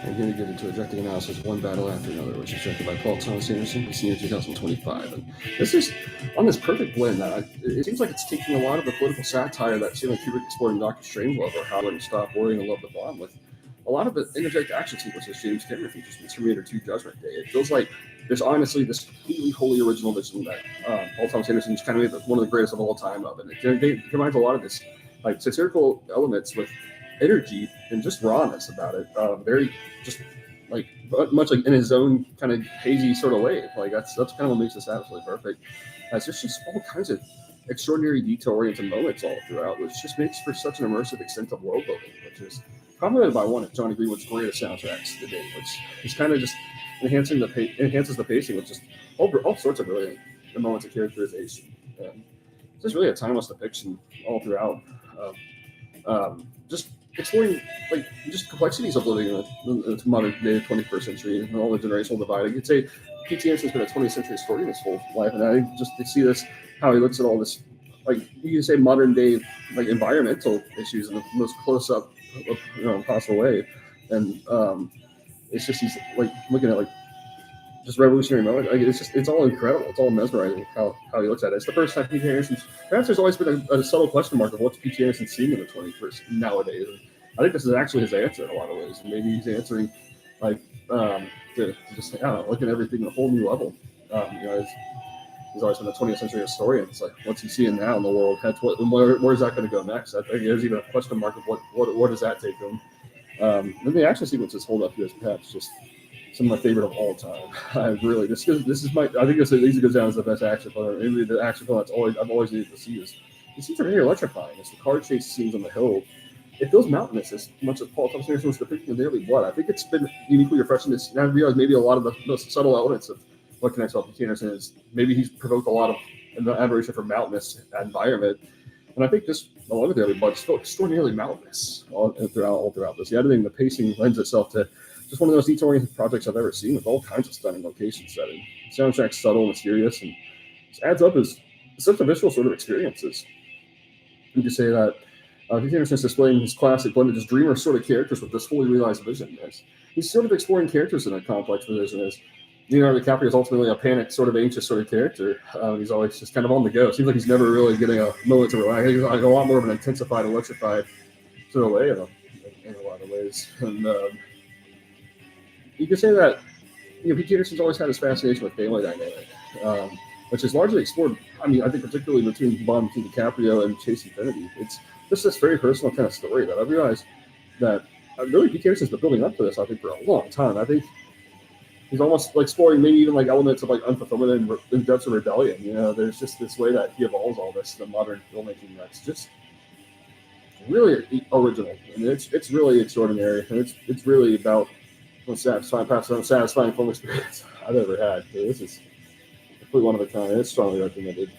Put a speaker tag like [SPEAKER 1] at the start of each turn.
[SPEAKER 1] And here we get into ejecting analysis, one battle after another, which is directed by Paul Thomas Anderson, senior 2025. And this is on this perfect blend. It seems like it's taking a lot of the political satire that Stanley Kubrick explored in Doctor Strangelove, or How to Stop Worrying and Love the Bomb, with a lot of the interject action sequences James Cameron features in Terminator 2 Judgment Day. It feels like there's honestly this completely wholly original vision that Paul Thomas Anderson just kind of made one of the greatest of all time of. And it combines a lot of this like satirical elements with energy and just rawness about it. Very just like much like in his own kind of hazy sort of way. Like that's kind of what makes this absolutely perfect. It's just all kinds of extraordinary detail-oriented moments all throughout, which just makes for such an immersive extent of world building, which is complemented by one of Johnny Greenwood's greatest soundtracks to date, which is kind of just enhances the pacing with just all sorts of brilliant moments of characterization. And it's just really a timeless depiction all throughout. Just exploring like just complexities of living in the modern day 21st century and all the generational divide. I could say P.T. Anderson's been a 20th century historian his whole life, and I just to see this how he looks at all this like you can say modern day like environmental issues in the most close up possible way, and it's just he's like looking at like just revolutionary moment. Like it's all incredible. It's all mesmerizing how he looks at it. It's the first time P.T. Anderson's. Perhaps there's always been a subtle question mark of what's P.T. Anderson seeing in the 21st nowadays. And I think this is actually his answer in a lot of ways. And maybe he's answering like to just look at everything at a whole new level. He's always been a 20th century historian. It's like what's he seeing now in the world? Where's that going to go next? I think there's even a question mark of what does that take him. Then the action sequences hold up here as perhaps just some of my favorite of all time. I really this is my I think this easily goes down as the best action film. Maybe the action film I've always needed to see is the scenes are very electrifying. It's the car chase scenes on the hill. It feels mountainous as much as Paul Thomas Anderson was depicting in Daily Blood. I think it's been uniquely refreshing to now realize maybe a lot of the subtle elements of what connects all P.T. Anderson is maybe he's provoked a lot of admiration for mountainous environment. And I think this along with Daily Blood is still extraordinarily mountainous all throughout this. The editing, the pacing lends itself to just one of the most detail-oriented projects I've ever seen with all kinds of stunning location setting. The soundtrack's subtle and mysterious and just adds up as such a visual sort of experiences. You could say that P.T. Anderson's displaying his classic blend of just dreamer sort of characters with this fully realized vision. He's sort of exploring characters in a complex position as Leonardo DiCaprio is ultimately a panicked, sort of anxious sort of character. He's always just kind of on the go. It seems like he's never really getting a moment to relax. He's like a lot more of an intensified, electrified sort of way in a lot of ways. And you could say that P.T. Anderson's always had his fascination with family dynamic, which is largely explored. I mean, I think particularly between DiCaprio and Chase Infinity. It's just this very personal kind of story that I realized that really P.T. Anderson's been building up to this. I think for a long time. I think he's almost like exploring maybe even like elements of like unfulfillment and depths of rebellion. There's just this way that he evolves all this in modern filmmaking that's just really original. I mean, it's really extraordinary, and it's really about most satisfying film experience I've ever had. So this is completely one of a kind. It's strongly recommended.